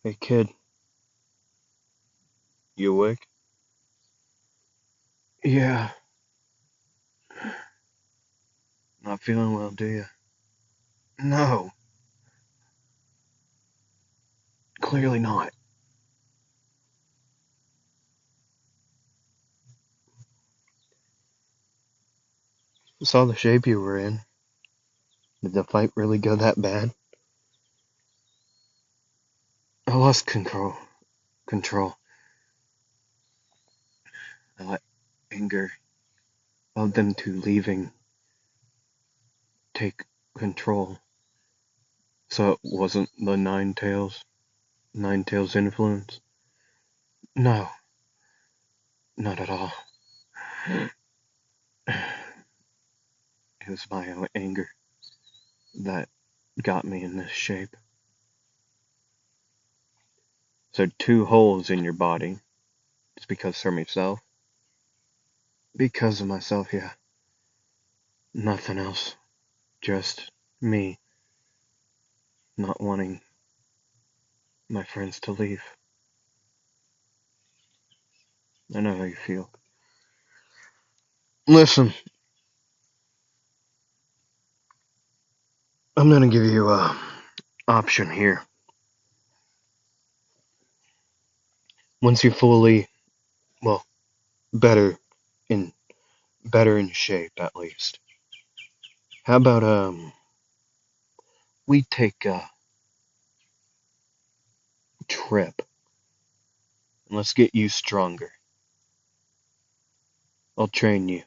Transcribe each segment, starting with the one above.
Hey kid, you awake? Yeah, not feeling well, do you? No, clearly not. I saw the shape you were in. Did the fight really go that bad? I lost control. Control. I let anger, allowed them to leaving take control. So it wasn't the Nine Tails influence? No, not at all. It was my own anger that got me in this shape. So 2 holes in your body. It's because of myself. Because of myself, yeah. Nothing else. Just me not wanting my friends to leave. I know how you feel. Listen, I'm gonna give you a option here. Once you're fully, well, better in better in shape at least. How about we take a trip and let's get you stronger. I'll train you.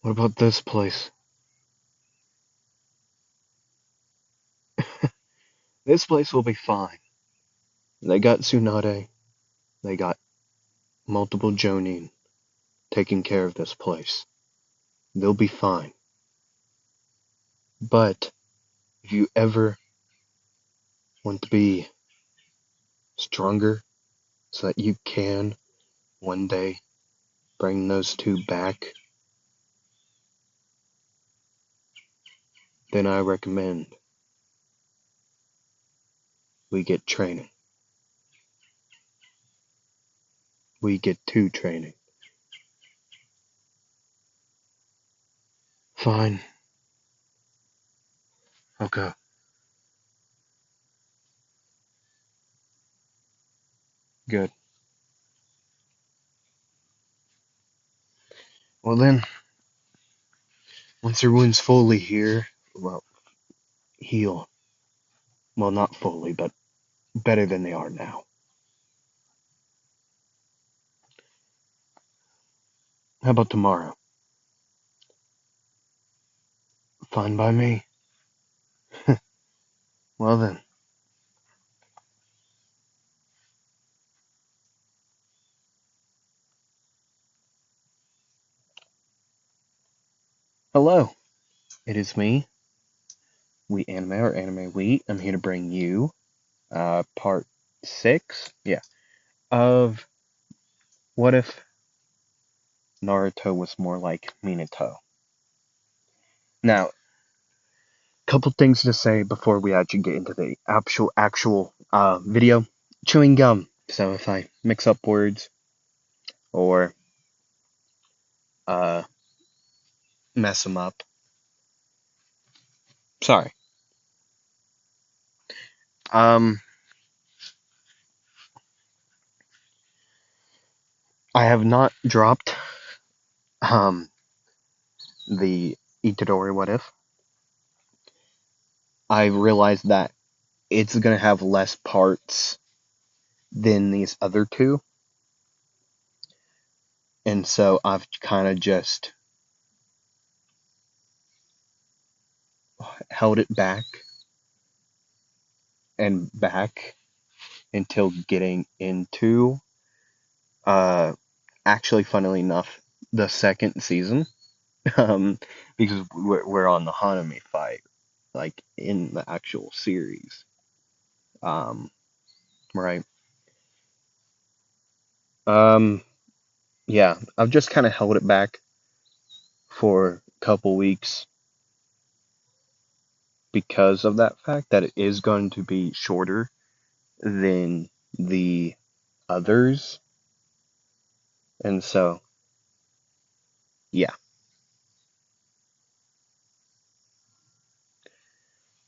What about this place? This place will be fine. They got Tsunade. They got multiple Jonin taking care of this place. They'll be fine. But if you ever want to be stronger so that you can one day bring those two back, then I recommend we get training. We get two training. Fine. Okay. Good. Well then, once your wound's fully here, well, heal. Well, not fully, but better than they are now. How about tomorrow? Fine by me. Well then. Hello. It is me. We Anime or Anime We. I'm here to bring you part 6. Yeah. Of what if Naruto was more like Minato? Now, couple things to say before we actually get into the actual video. Chewing gum. So if I mix up words or uh, mess them up, sorry. Um, I have not dropped um the Itadori What If. I realized that it's gonna have less parts than these other two, and so I've kind of just held it back and back until getting into actually, funnily enough, the second season, um, because we're on the Hanami fight, like in the actual series, um, right? Um, yeah, I've just kind of held it back for a couple weeks because of that fact that it is going to be shorter than the others. And so, yeah.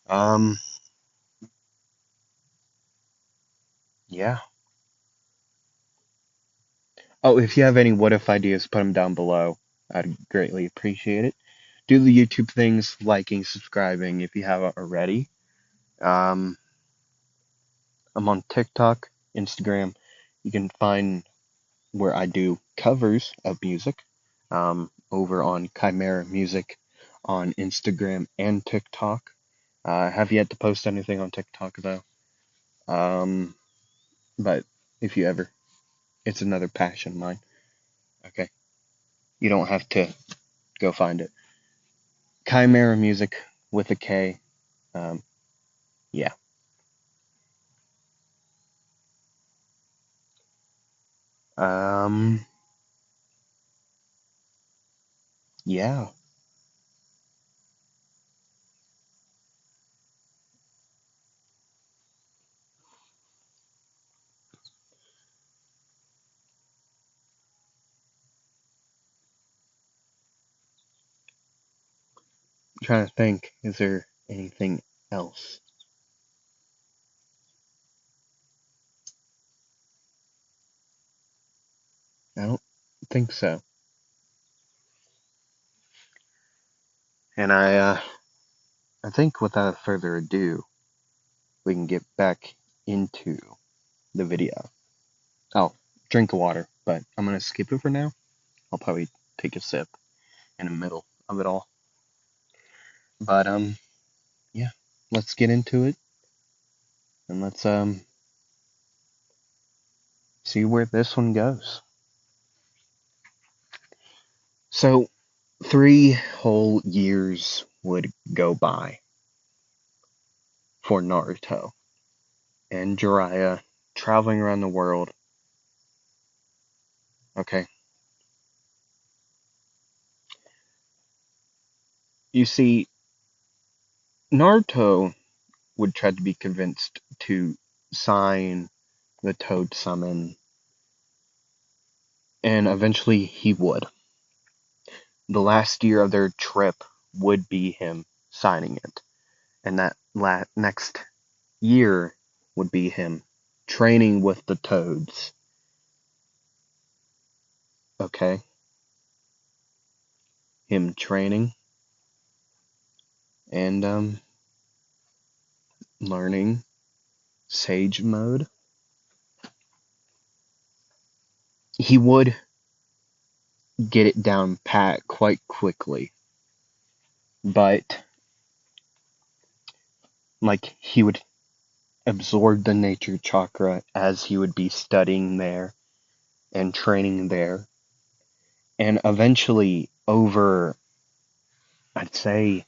Um, yeah. Oh, if you have any what if ideas, put them down below. I'd greatly appreciate it. Do the YouTube things, liking, subscribing if you haven't already. Um, I'm on TikTok, Instagram. You can find where I do covers of music over on Chimera Music on Instagram and TikTok. I have yet to post anything on TikTok though. Um, but if you ever, it's another passion of mine. Okay, you don't have to go find it. Chimera Music with a K. Um, yeah. Um, yeah. I'm trying to think. Is there anything else? I don't think so. And I think without further ado, we can get back into the video. Oh, drink of water, but I'm gonna skip it for now. I'll probably take a sip in the middle of it all. But yeah, let's get into it and let's see where this one goes. So 3 whole years would go by for Naruto and Jiraiya traveling around the world. Okay, you see, Naruto would try to be convinced to sign the Toad Summon, and eventually he would. The last year of their trip would be him signing it, and that next year would be him training with the Toads. Okay, him training and learning Sage mode. He would get it down pat quite quickly, but like he would absorb the nature chakra as he would be studying there and training there. And eventually, over, I'd say,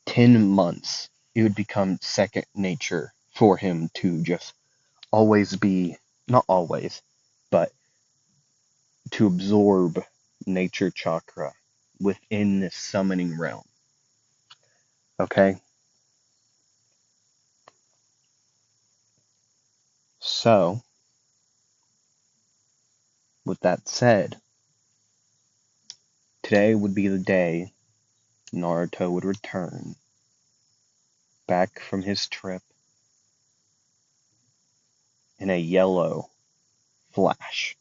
10 months, it would become second nature for him to just always be, not always, but to absorb nature chakra within this summoning realm. Okay? So, with that said, today would be the day Naruto would return back from his trip in a yellow flash.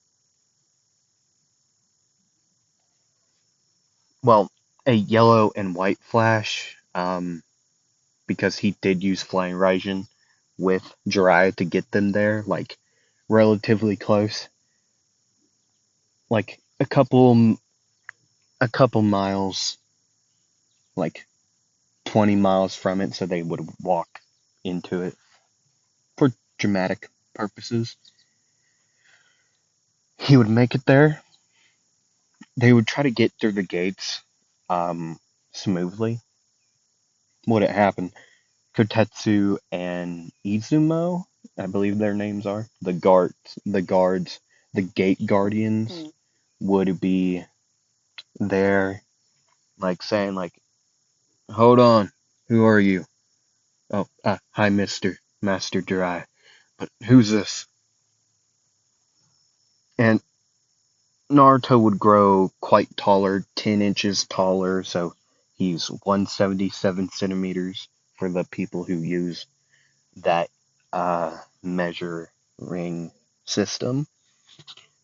Well, a yellow and white flash, because he did use Flying Raijin with Jiraiya to get them there, like relatively close, like a couple miles, like 20 miles from it, so they would walk into it for dramatic purposes. He would make it there. They would try to get through the gates smoothly. What had happened? Kotetsu and Izumo, I believe their names are, the gate guardians would be there, like saying like, Hold on. Who are you? Oh, hi, Master Dry. But who's this? And Naruto would grow quite taller, 10 inches taller, so he's 177 centimeters for the people who use that measuring system.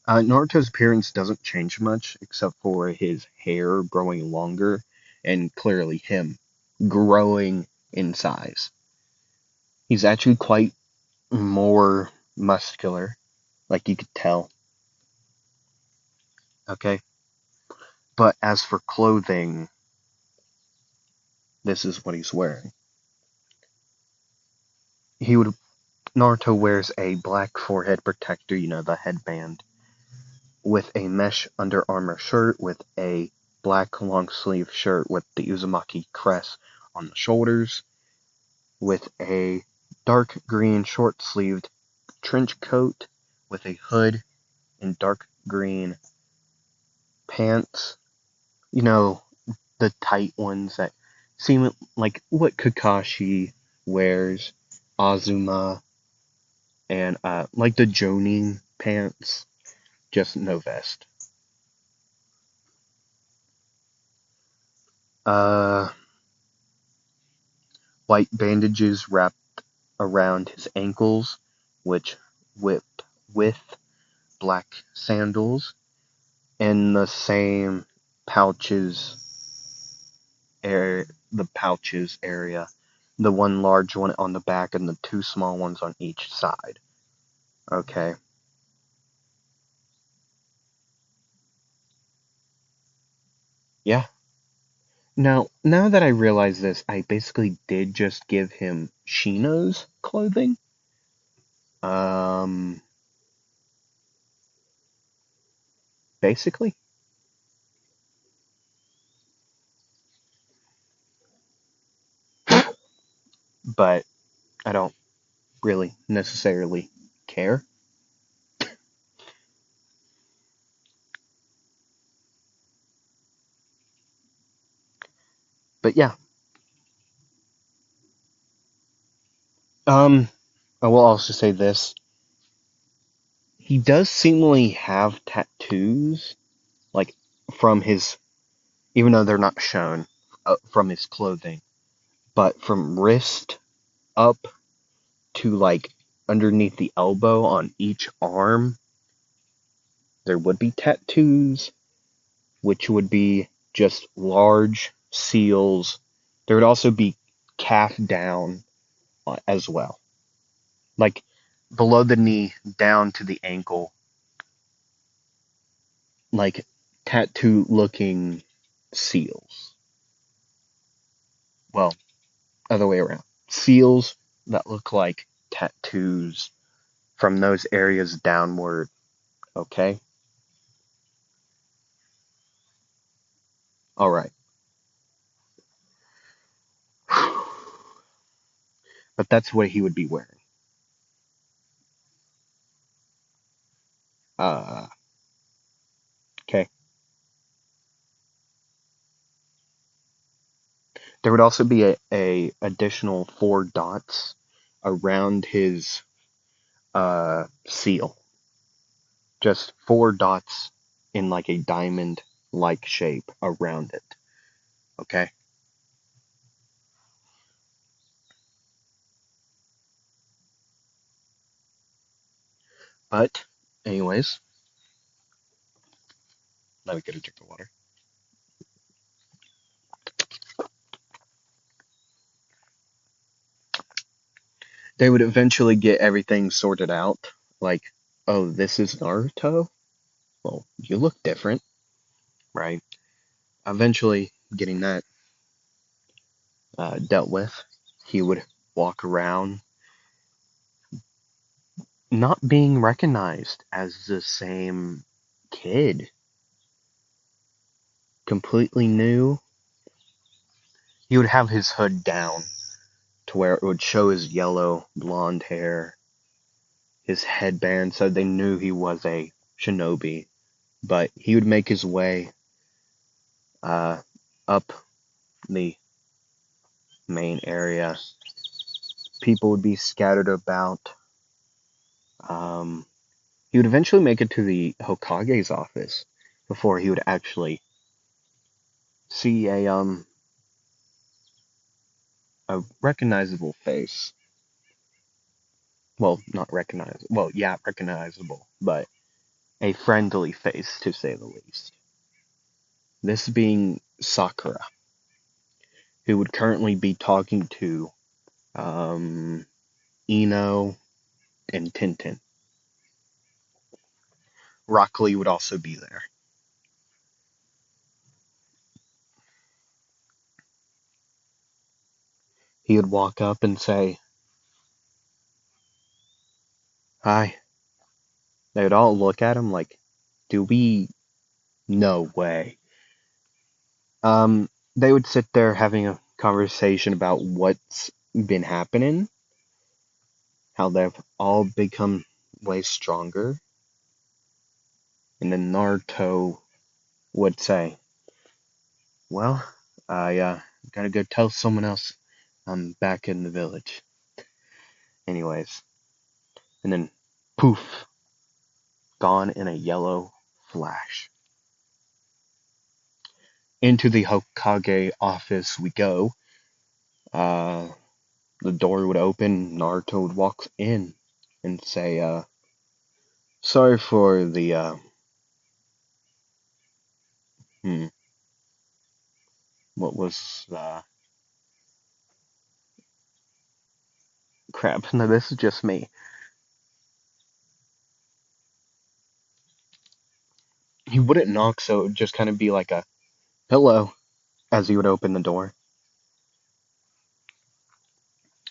Naruto's appearance doesn't change much except for his hair growing longer and clearly him growing in size. He's actually quite more muscular, like you could tell. Okay? But as for clothing, this is what he's wearing. He would Naruto wears a black forehead protector, the headband, with a mesh Under Armour shirt with a black long sleeve shirt with the Uzumaki crest on the shoulders, with a dark green short sleeved trench coat with a hood and dark green pants. You know, the tight ones that seem like what Kakashi wears, Azuma, and like the Jonin pants, just no vest. Uh, White bandages wrapped around his ankles, which whipped with black sandals, and the same pouches the pouches area, the one large one on the back and the two small ones on each side. Okay. Yeah. Now that I realize this, I basically did just give him Shino's clothing. Um, Basically, but I don't really necessarily care. But yeah, um, I will also say this: he does seemingly have tattoos, like from his, even though they're not shown, from his clothing, but from wrist up to like underneath the elbow on each arm, there would be tattoos, which would be just large seals. There would also be calf down as well, like below the knee down to the ankle, like tattoo looking seals. Well, other way around. Seals that look like tattoos from those areas downward, okay? Alright. But that's what he would be wearing. Uh, okay. There would also be a additional 4 dots around his seal. Just 4 dots in like a diamond like shape around it. Okay? But, anyways, let me get a drink of water. They would eventually get everything sorted out. Like, oh, this is Naruto? Well, you look different, right? Eventually, getting that dealt with, he would walk around not being recognized as the same kid. Completely new. He would have his hood down to where it would show his yellow blonde hair, his headband, so they knew he was a shinobi. But he would make his way uh, up the main area. People would be scattered about. Um, he would eventually make it to the Hokage's office before he would actually see a recognizable face. Well, not recognizable. Well, yeah, recognizable, but a friendly face to say the least. This being Sakura, who would currently be talking to um, Ino and Tintin. Rock Lee would also be there. He would walk up and say, "Hi." They would all look at him like, "Do we? No way." They would sit there having a conversation about what's been happening, how they've all become way stronger, and then Naruto would say, "Well, I gotta go tell someone else I'm back in the village." Anyways, and then poof, gone in a yellow flash. Into the Hokage office we go. Uh, the door would open. Naruto would walk in and say, "Sorry for the hmm, what was crap? No, this is just me." He wouldn't knock, so it would just kind of be like a hello as he would open the door.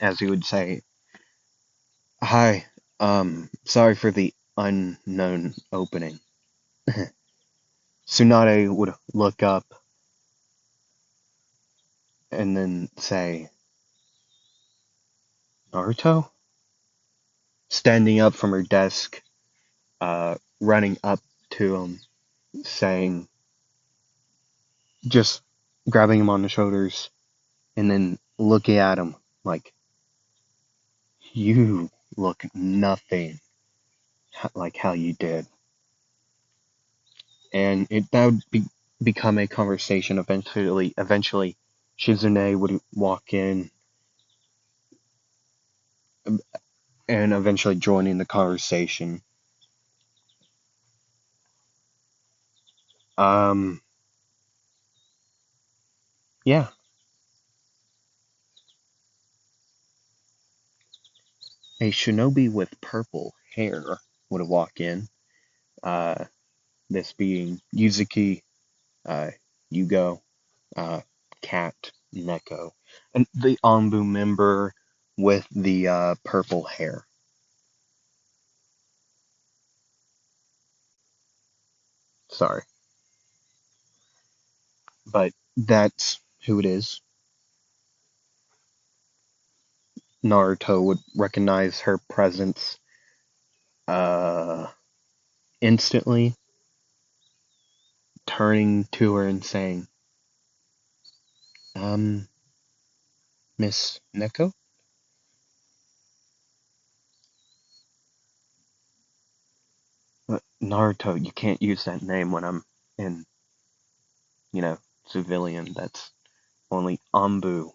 As he would say, "Hi, sorry for the unknown opening." Tsunade would look up and then say, "Naruto?" Standing up from her desk, running up to him, saying, just grabbing him on the shoulders, and then looking at him like, "You look nothing like how you did." And that would become a conversation. Eventually, Shizune would walk in and eventually join in the conversation. Um, yeah, a shinobi with purple hair would walk in. Uh, this being Yuzuki, uh, Yugo, uh, Cat, Neko, and the Anbu member with the purple hair. Sorry, but that's who it is. Naruto would recognize her presence uh, instantly, turning to her and saying, "Um, Miss Neko?" Naruto, you can't use that name when I'm in, you know, civilian. That's only Anbu.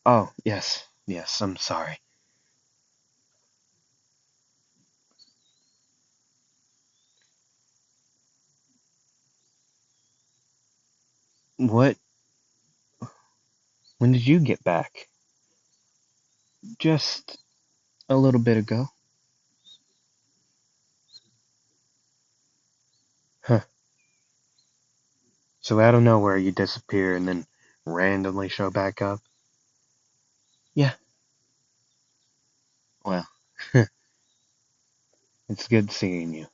Oh, yes, yes, I'm sorry. What? When did you get back? Just a little bit ago. Huh. So out of nowhere you disappear and then randomly show back up? Yeah, well, it's good seeing you.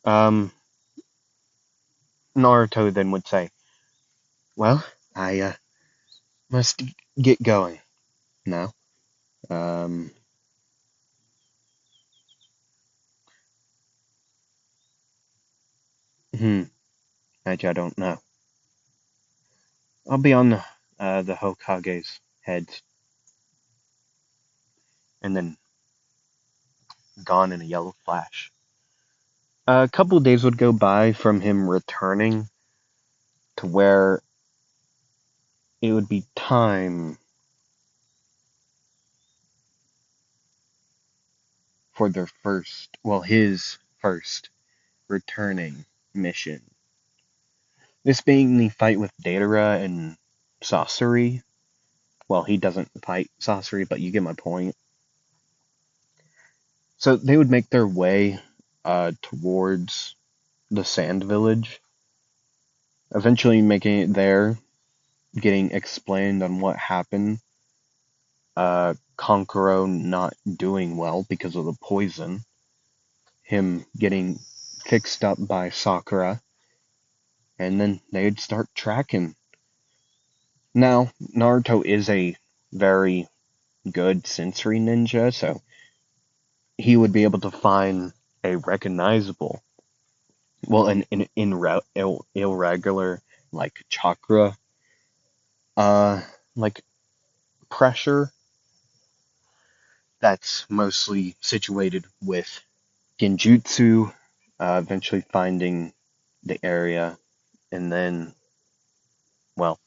Um, Naruto then would say, "Well, I must get going now. Um, hmm, Actually, I don't know. I'll be on the Hokage's heads and then gone in a yellow flash. A couple days would go by from him returning to where it would be time for their first, well, his first returning mission. This being the fight with Datara and Sasori. Well, he doesn't fight Sasori, but you get my point. So they would make their way towards the Sand Village, eventually making it there, getting explained on what happened. Kankuro not doing well because of the poison. Him getting fixed up by Sakura. And then they'd start tracking. Now, Naruto is a very good sensory ninja, so he would be able to find a recognizable, well, an irregular, like, chakra, like, pressure that's mostly situated with Genjutsu, eventually finding the area, and then, well,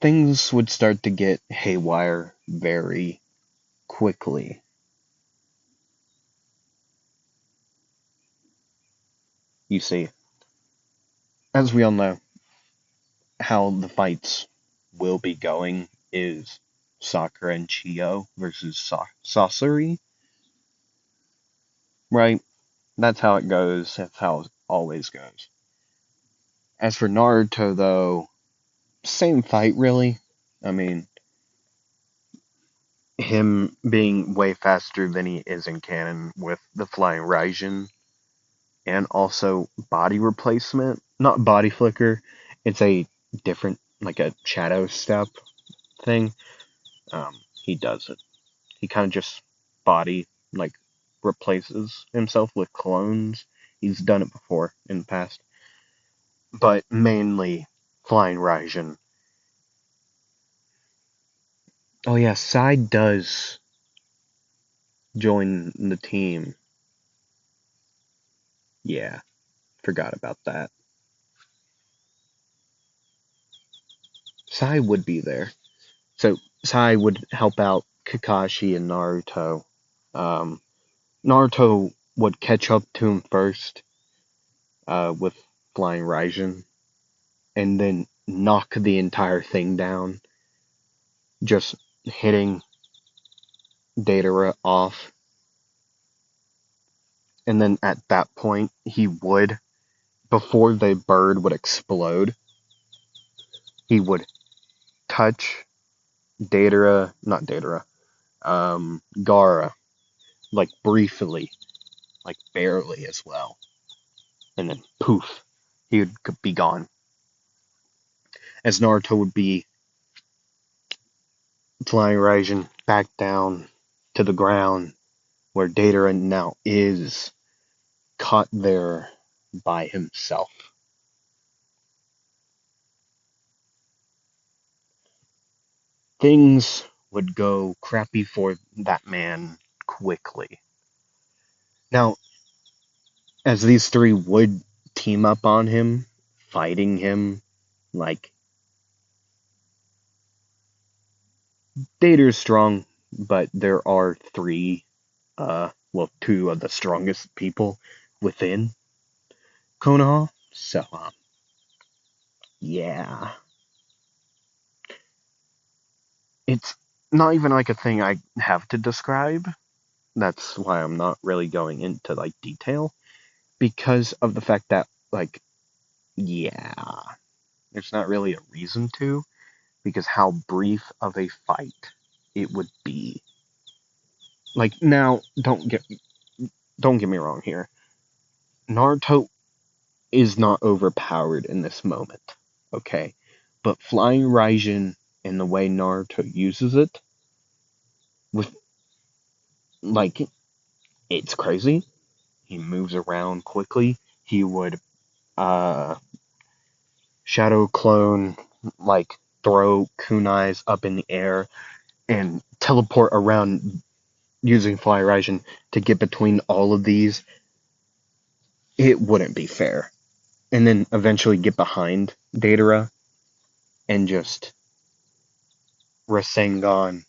things would start to get haywire very quickly. You see, as we all know, how the fights will be going is Sakura and Chio versus Sasori, right? That's how it goes. That's how it always goes. As for Naruto, though, same fight, really. I mean, him being way faster than he is in canon with the Flying Raijin, and also body replacement. Not body flicker, it's a different, like a shadow step thing. He does it. He kind of just body, like, replaces himself with clones. He's done it before in the past. But mainly Flying Raijin. Oh yeah, Sai does join the team. Yeah, forgot about that. Sai would be there. So Sai would help out Kakashi and Naruto. Um, Naruto would catch up to him first with Flying Raijin, and then knock the entire thing down, just hitting Datara off. And then at that point, he would, before the bird would explode, he would touch not Datara, Gara, like briefly, like barely as well. And then poof, he would be gone. As Naruto would be flying Raijin back down to the ground where Datara now is, caught there by himself. Things would go crappy for that man quickly. Now, as these three would team up on him, fighting him, like, Data's strong, but there are three, well, two of the strongest people within Konoha. So, yeah. It's not even like a thing I have to describe. That's why I'm not really going into, like, detail. Because of the fact that, like, yeah, there's not really a reason to, because how brief of a fight it would be. Like, now, don't get me wrong here. Naruto is not overpowered in this moment, okay? But Flying Raijin and the way Naruto uses it, with, like, it's crazy. He moves around quickly. he would uh, shadow clone, like throw kunais up in the air and teleport around using Fly Raijin to get between all of these. It wouldn't be fair. And then eventually get behind Datara and just Rasengan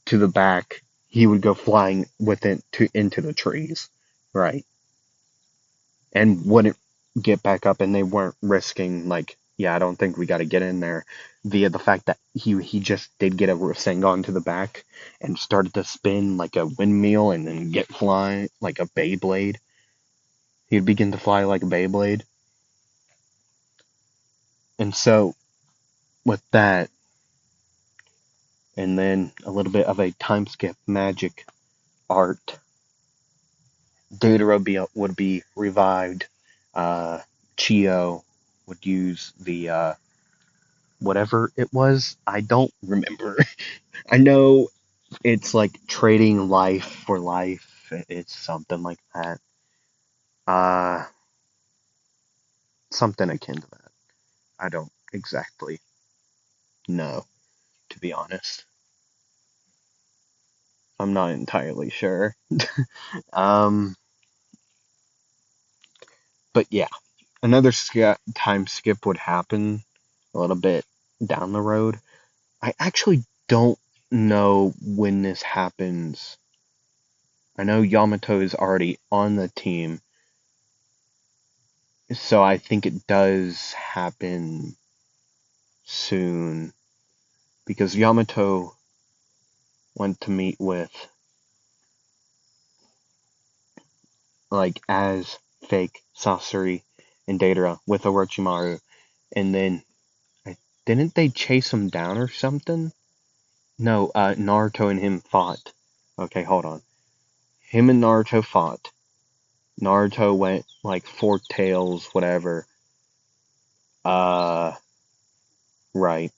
to the back. He would go flying with it into the trees, right? And wouldn't get back up, and they weren't risking, like, yeah, I don't think we got to get in there, via the fact that he just did get a Rasengan to the back and started to spin like a windmill and then get flying like a Beyblade. He'd begin to fly like a Beyblade. And so, with that, and then a little bit of a time skip magic art, Datara would be revived. Chio would use the whatever it was. I don't remember. I know it's like trading life for life. It's something like that. Uh, Something akin to that. I don't exactly know, to be honest. I'm not entirely sure. um, but yeah, another time skip would happen a little bit down the road. I actually don't know when this happens. I know Yamato is already on the team, so I think it does happen soon because Yamato went to meet with, like, as fake Sasori and Datara with Orochimaru, and then didn't they chase him down or something? No, Naruto and him fought. Okay, hold on. Him and Naruto fought. Naruto went like four tails, whatever. Uh, right.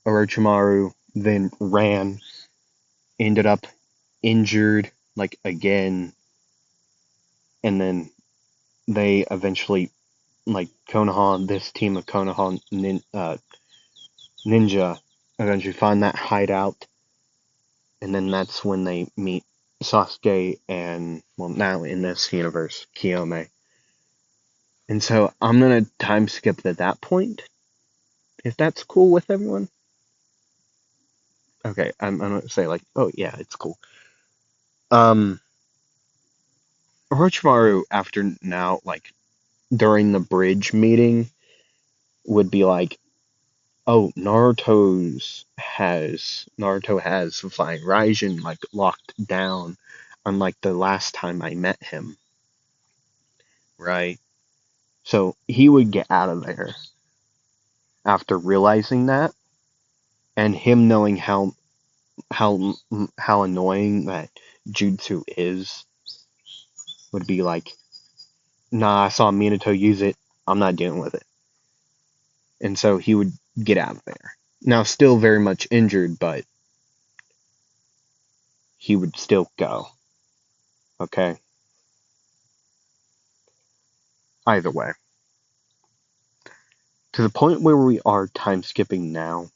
Orochimaru then ran, ended up injured, like, again, and then they eventually, like, Konoha, this team of Konoha ninja, eventually find that hideout, and then that's when they meet Sasuke and, well, now in this universe, Kiyome. And so I'm gonna time skip at that point, if that's cool with everyone. Okay, I'm gonna say, like, oh yeah, it's cool. Um, Orochimaru, after now, like, during the bridge meeting, would be like, oh, Naruto has Flying Raijin, like, locked down, unlike the last time I met him, right? So he would get out of there after realizing that, and him knowing how how annoying that jutsu is, would be like, nah, I saw Minato use it, I'm not dealing with it. And so he would get out of there. Now, still very much injured, but he would still go. Okay? Either way. To the point where we are time skipping now,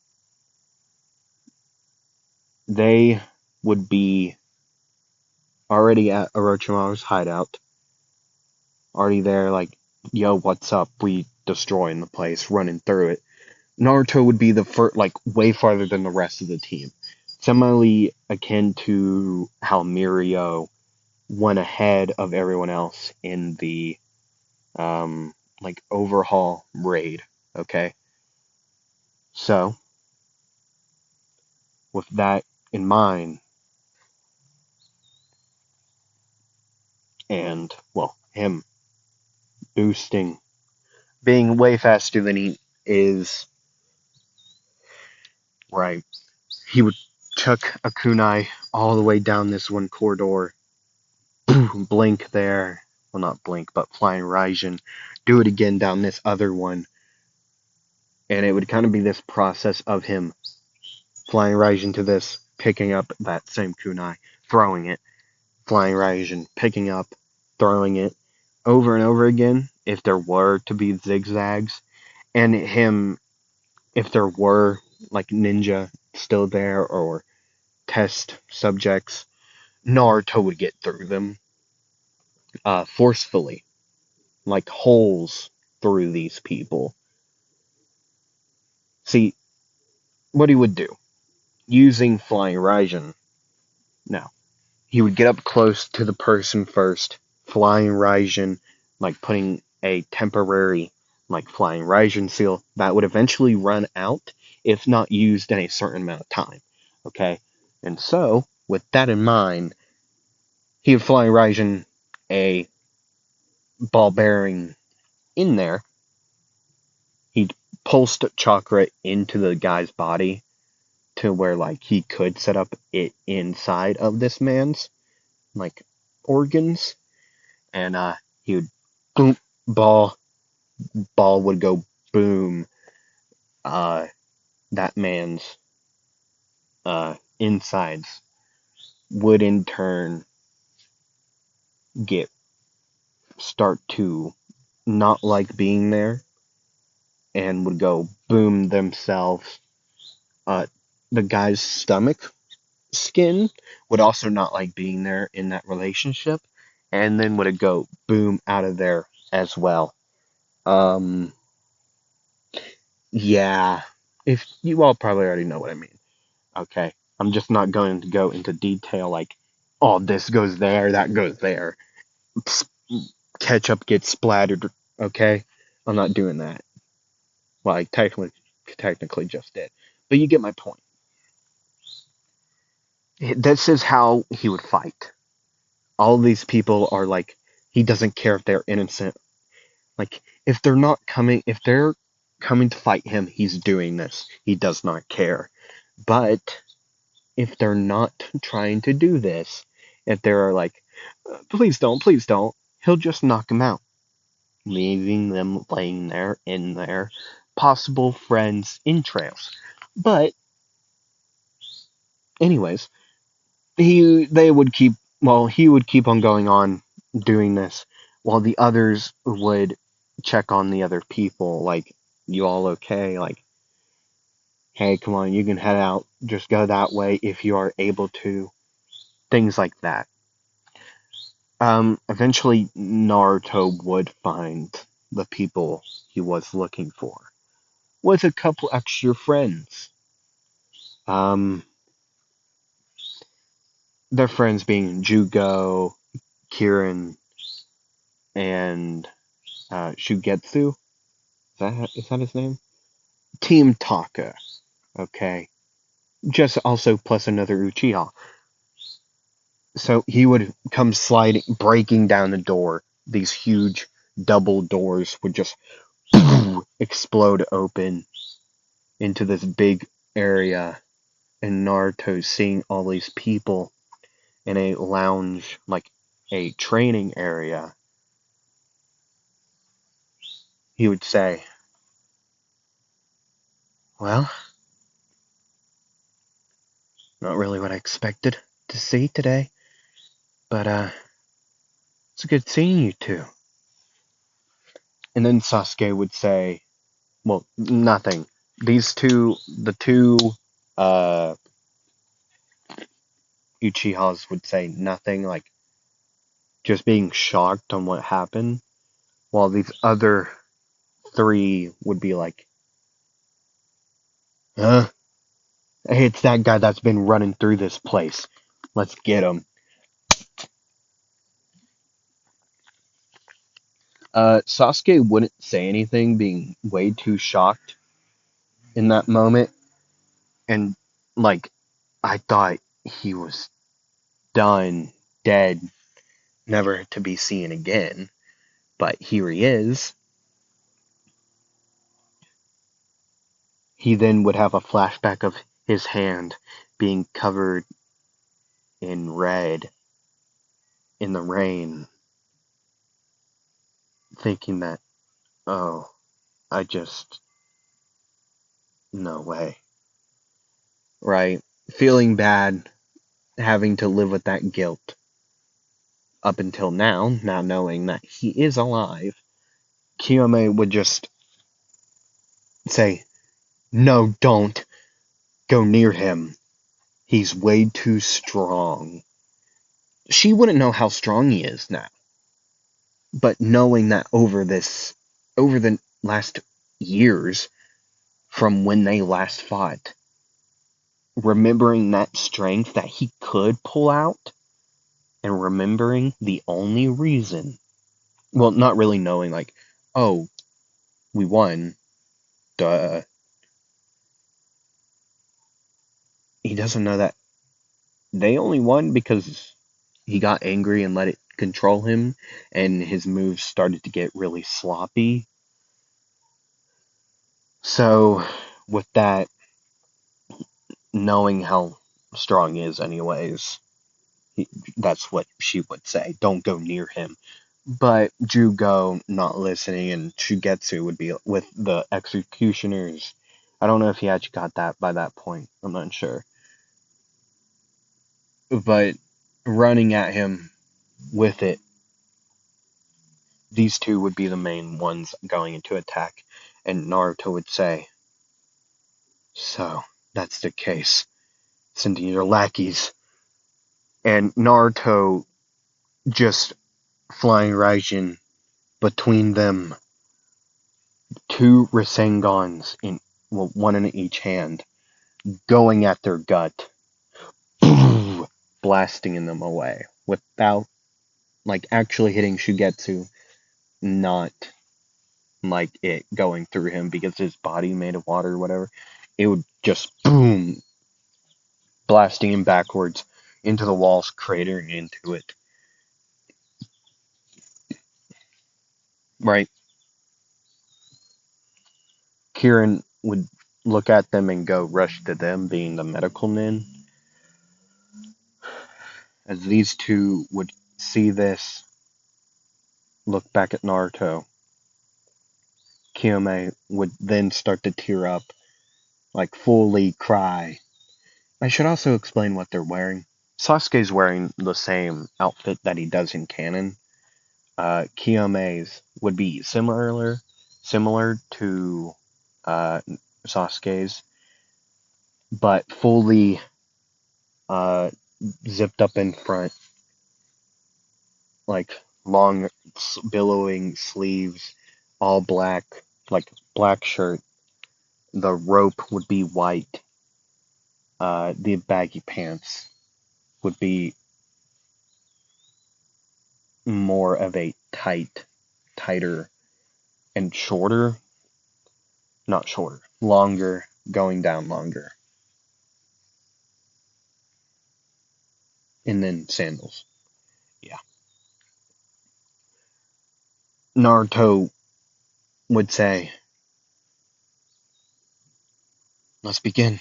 they would be already at Orochimaru's hideout. Already there, like, yo, what's up? We destroying the place, running through it. Naruto would be the first, like, way farther than the rest of the team. Similarly akin to how Mirio went ahead of everyone else in the like, overhaul raid. Okay, so with that in mind, and, well, him boosting, being way faster than he is, right? He would chuck a kunai all the way down this one corridor, blink there, well, not blink, but Flying Raijin, do it again down this other one, and it would kind of be this process of him Flying Raijin to this, picking up that same kunai, throwing it, Flying Raijin, picking up, throwing it, over and over again if there were to be zigzags, and him if there were like ninja still there or test subjects, Naruto would get through them forcefully, like holes through these people. See, what he would do, using Flying Raijin, now, he would get up close to the person first, Flying Raijin, like putting a temporary, like Flying Raijin seal that would eventually run out if not used in a certain amount of time. Okay? And so, with that in mind, he would Flying Raijin a ball bearing in there. He'd pulsed chakra into the guy's body to where like he could set up it inside of this man's like organs, and he would boom, ball would go boom, uh that man's insides would in turn get start to not like being there and would go boom themselves. The guy's stomach skin would also not like being there in that relationship, and then would it go boom out of there as well. Um, yeah, if you all probably already know what I mean. Okay, I'm just not going to go into detail like, oh, this goes there, that goes there. Ketchup gets splattered. Okay, I'm not doing that. Well, I technically just did, but you get my point. This is how he would fight. All these people are like, he doesn't care if they're innocent. Like, if they're coming to fight him, he's doing this. He does not care. But if they're not trying to do this, if they're like, please don't, he'll just knock them out, leaving them laying there in their possible friends' entrails. But, anyways, he would keep on going on doing this while the others would check on the other people, like, you all okay? Like, hey, come on, you can head out, just go that way if you are able to. Things like that. Eventually Naruto would find the people he was looking for, with a couple extra friends. Um, their friends being Jugo, Kirin, and Shugetsu. Is that his name? Team Taka. Okay. Just also plus another Uchiha. So he would come sliding, breaking down the door. These huge double doors would just explode open into this big area. And Naruto seeing all these people in a lounge, like a training area, he would say, well, not really what I expected to see today, but it's good seeing you two. And then Sasuke would say, well, nothing. The two uh, Uchihas would say nothing, like just being shocked on what happened, while these other three would be like, huh? Hey, it's that guy that's been running through this place. Let's get him. Sasuke wouldn't say anything, being way too shocked in that moment. And, like, I thought he was done, dead, never to be seen again. But here he is. He then would have a flashback of his hand being covered in red in the rain, thinking that, oh, I just, no way. Right? Feeling bad, having to live with that guilt. up until now, now knowing that he is alive, Kiyome would just say, "No, don't go near him. He's way too strong." She wouldn't know how strong he is now, but knowing that over the last years from when they last fought, remembering that strength that he could pull out, and remembering the only reason, well, not really knowing, like, oh, we won, duh. He doesn't know that they only won because he got angry and let it control him, and his moves started to get really sloppy. So, with that, knowing how strong he is, anyways, he, that's what she would say. Don't go near him. But Jugo not listening, and Shugetsu would be with the executioners. I don't know if he actually got that by that point. I'm not sure. But running at him with it, these two would be the main ones going into attack. And Naruto would say, "So, that's the case. Sending your lackeys." And Naruto just flying Raijin between them, two Rasengans in, well, one in each hand, going at their gut, blasting them away without, like, actually hitting Shugetsu, not like it going through him because his body made of water or whatever. It would just boom, blasting him backwards into the walls, cratering into it. Right? Kieran would look at them and go rush to them, being the medical nin. As these two would see this, look back at Naruto, Kiyome would then start to tear up, like fully cry. I should also explain what they're wearing. Sasuke's wearing the same outfit that he does in canon. Kiyome's would be similar to uh, Sasuke's, but fully uh, zipped up in front, like long billowing sleeves, all black, like black shirt. The rope would be white. The baggy pants would be more of a tighter, and shorter, not shorter, longer, going down longer. And then sandals. Yeah. Naruto would say, "Let's begin."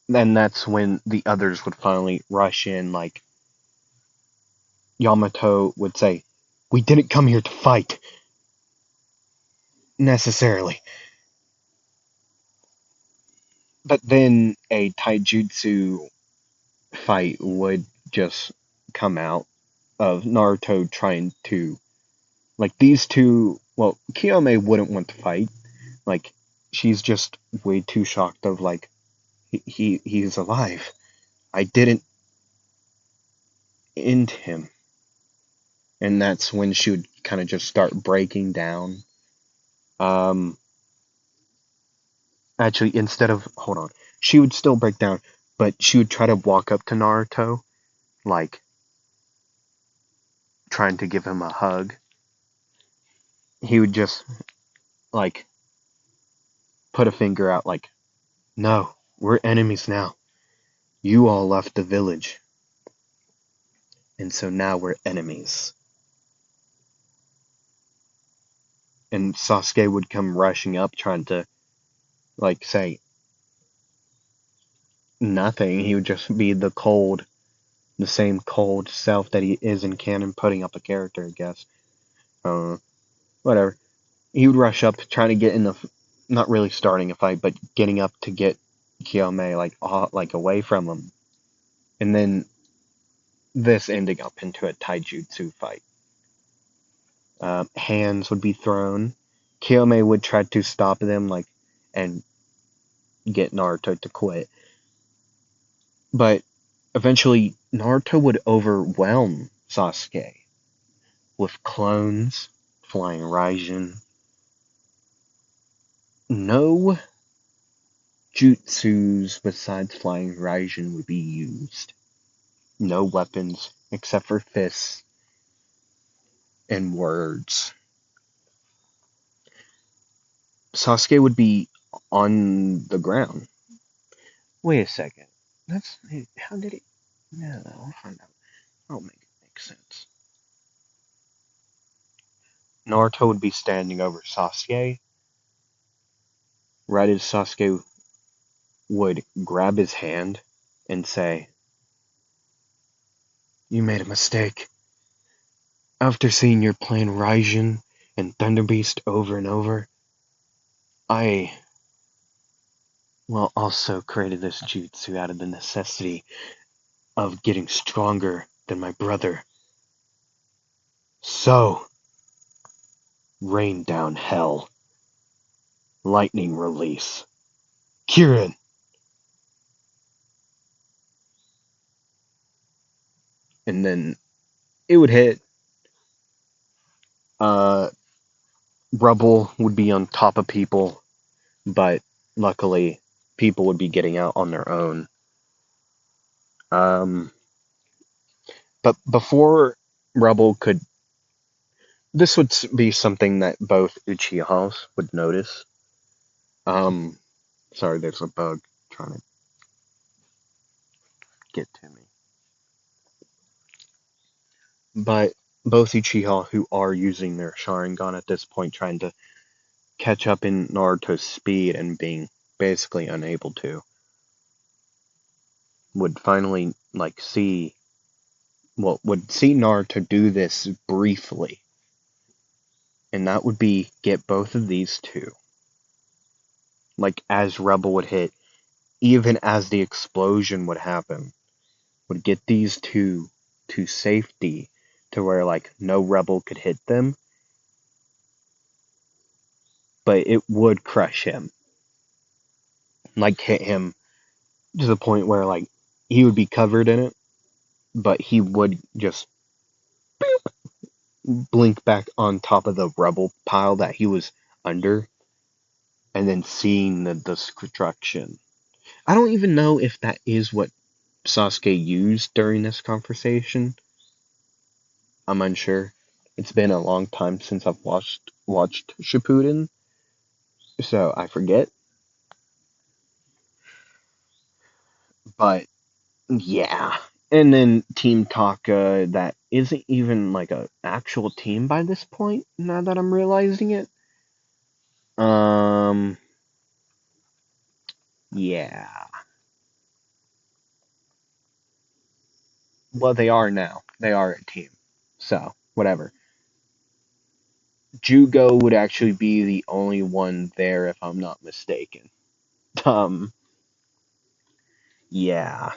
Then that's when the others would finally rush in, like Yamato would say, "We didn't come here to fight, necessarily." But then a taijutsu fight would just come out of Naruto trying to, like, these two, well, Kiyome wouldn't want to fight. Like, she's just way too shocked of, like, he's alive. I didn't end him. And that's when she would kind of just start breaking down. Um, Actually, instead of, hold on, she would still break down, but she would try to walk up to Naruto, like, trying to give him a hug. He would just, like, put a finger out, like, "No, we're enemies now. You all left the village, and so now we're enemies." And Sasuke would come rushing up, trying to, like, say nothing. He would just be the same cold self that he is in canon, putting up a character, I guess. Whatever. He would rush up, trying to get in the, not really starting a fight, but getting up to get Kiyome, like, like away from him. And then this ending up into a taijutsu fight. Hands would be thrown. Kiyome would try to stop them, and get Naruto to quit. But eventually, Naruto would overwhelm Sasuke with clones, flying Raijin. No jutsus besides flying Raijin would be used. No weapons except for fists and words. Sasuke would be on the ground. Wait a second. That's how did it? No, I'll find out. I'll make it make sense. Naruto would be standing over Sasuke. Right as Sasuke would grab his hand and say, "You made a mistake. After seeing your plan Raijin and Thunder Beast over and over, I, well, also created this jutsu out of the necessity of getting stronger than my brother. So, rain down hell. Lightning release. Kirin!" And then it would hit. Uh, Rubble would be on top of people, but luckily, people would be getting out on their own. Um, but before Rubble could, this would be something that both Uchihas would notice. Um, Sorry, there's a bug trying to get to me. But both Uchiha, who are using their Sharingan at this point, trying to catch up in Naruto's speed and being basically unable to, would finally would see Naruto do this briefly, and that would be get both of these two. As Rebel would hit, even as the explosion would happen, would get these two to safety to where no Rebel could hit them, but it would crush him. Hit him to the point where he would be covered in it, but he would just blink back on top of the rubble pile that he was under, and then seeing the destruction. I don't even know if that is what Sasuke used during this conversation. I'm unsure. It's been a long time since I've watched Shippuden, so I forget. But yeah. And then Team Taka, that isn't even a actual team by this point, now that I'm realizing it. Yeah. Well, they are now. They are a team. So, whatever. Jugo would actually be the only one there if I'm not mistaken. Um, yeah.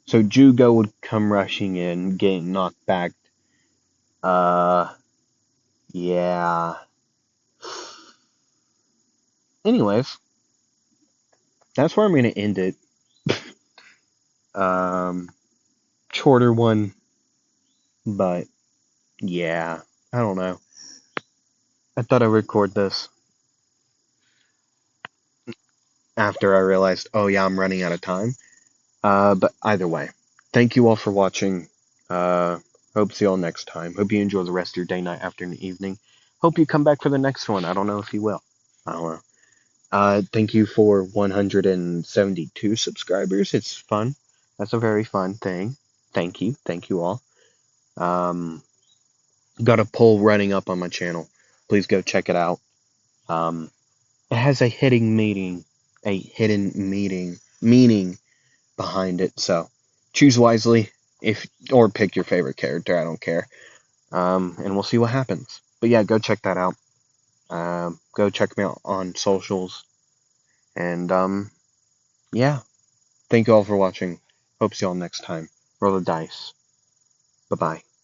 So Jugo would come rushing in, getting knocked back. Uh, yeah. Anyways, that's where I'm gonna end it. Um, Shorter one, but yeah, I don't know. I thought I'd record this after I realized, oh yeah, I'm running out of time. But either way, thank you all for watching. Uh, Hope to see you all next time. Hope you enjoy the rest of your day, night, afternoon, evening. Hope you come back for the next one. I don't know if you will. I don't know. Thank you for 172 subscribers. It's fun. That's a very fun thing. Thank you. Thank you all. Um, got a poll running up on my channel. Please go check it out. It has a hidden meaning behind it. So choose wisely, or pick your favorite character. I don't care. And we'll see what happens. But yeah, go check that out. Go check me out on socials. And yeah. Thank you all for watching. Hope to see you all next time. Roll the dice. Bye bye.